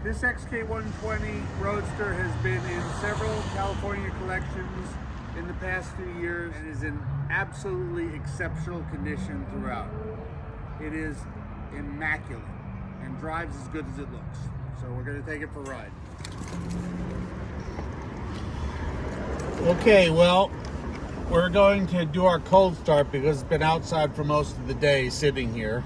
This XK-120 Roadster has been in several California collections in the past few years and is in absolutely exceptional condition throughout. It is immaculate and drives as good as it looks. So we're going to take it for a ride. Okay, well, we're going to do our cold start because it's been outside for most of the day sitting here.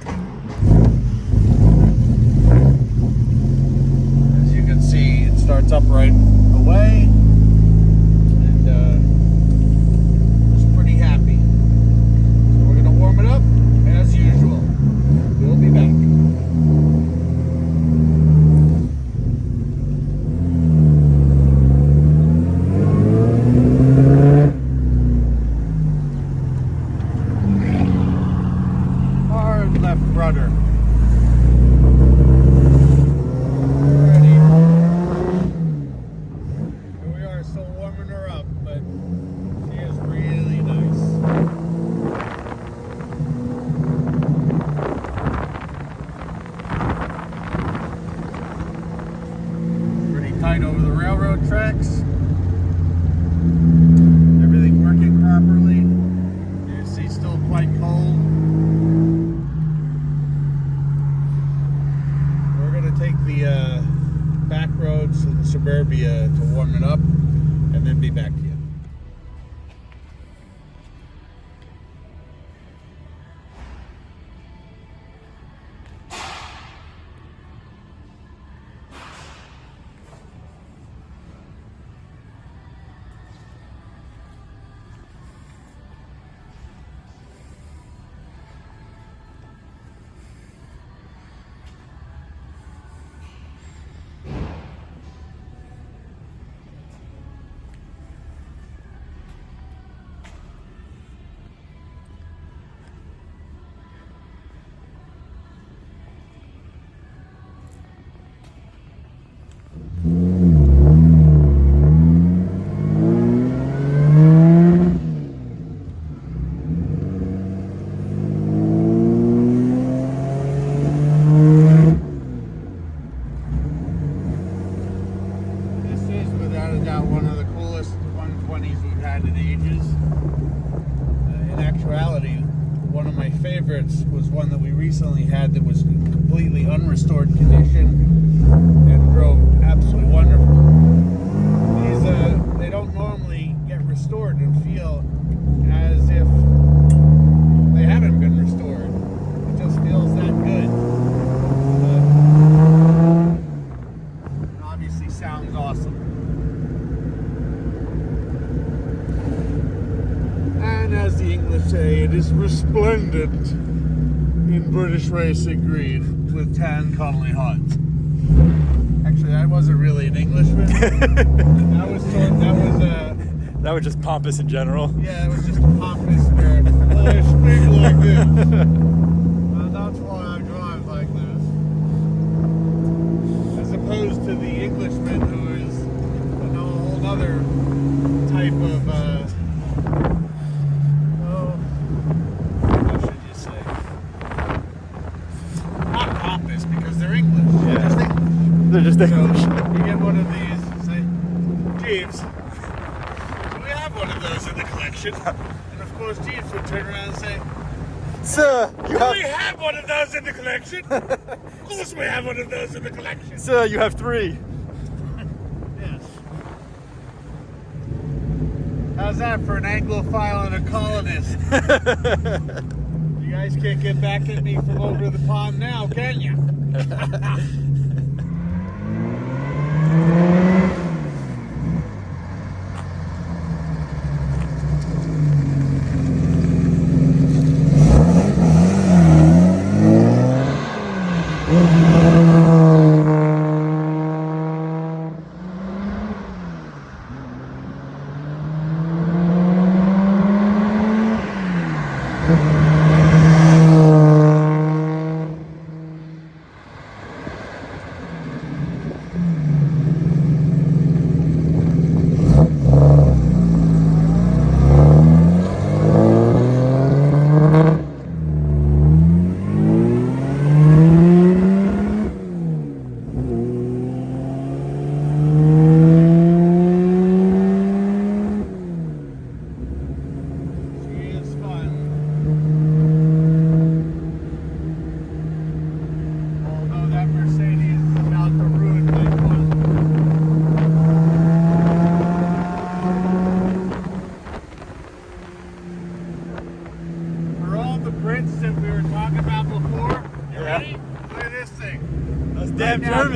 As you can see, it starts up right away and it's pretty happy. So we're going to warm it up as usual. We'll be back. Rudder. Ready. Here we are, still warming her up, but she is really nice. Pretty tight over the railroad tracks. Everything working properly. You see, still quite cold. Take the back roads in suburbia to warm it up and then be back to you. One of the coolest 120s we've had in ages. In actuality, one of my favorites was one that we recently had that was in completely unrestored condition and drove absolutely wonderful. These, they don't normally get restored and feel as if they haven't been restored. It just feels that good. And obviously sounds awesome. And as the English say, it is resplendent in British racing green with tan Connolly Hunt. Actually, that wasn't really an Englishman. That was just pompous in general. Yeah, it was just a pompous spirit. Oh, I speak like this. That's why I drive like this. As opposed to the Englishman who is a whole other type of because they're English. Yeah. They're just English. So you get one of these and say, Jeeves, do we have one of those in the collection? And of course Jeeves would turn around and say, Sir, we have one of those in the collection? Of course we have one of those in the collection. Sir, you have 3. Yes. How's that for an Anglophile and a colonist? You guys can't get back at me from over the pond now, can you?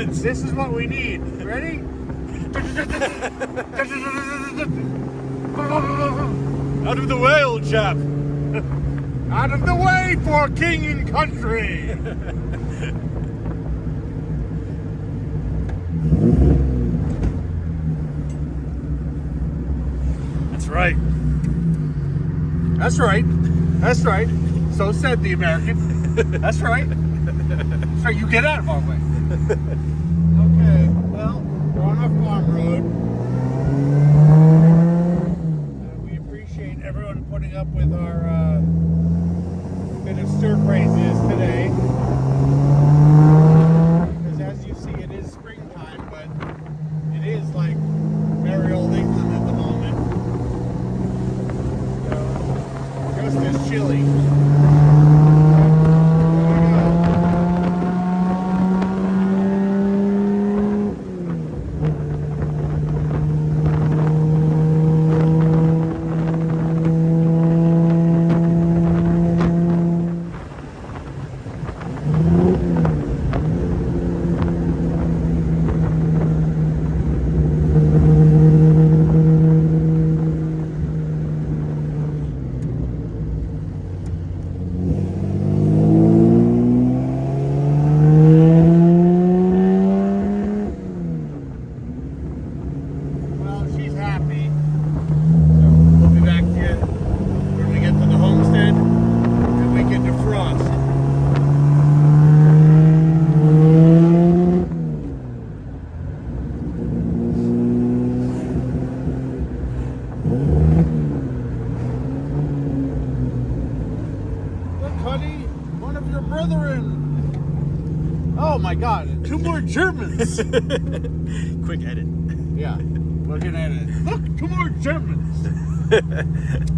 Germans. This is what we need. Ready? Out of the way, old chap. Out of the way for king and country. That's right. That's right. That's right. So said the American. That's right. That's right. You get out of our way. Okay. Well, we're on our farm road. We appreciate everyone putting up with our bit of stir craziness today. Because as you see, it is springtime, but it is like merry old England at the moment. So, just as chilly. Oh my God, 2 more Germans. Quick edit. Yeah, we're gonna edit. Look, 2 more Germans.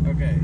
Okay.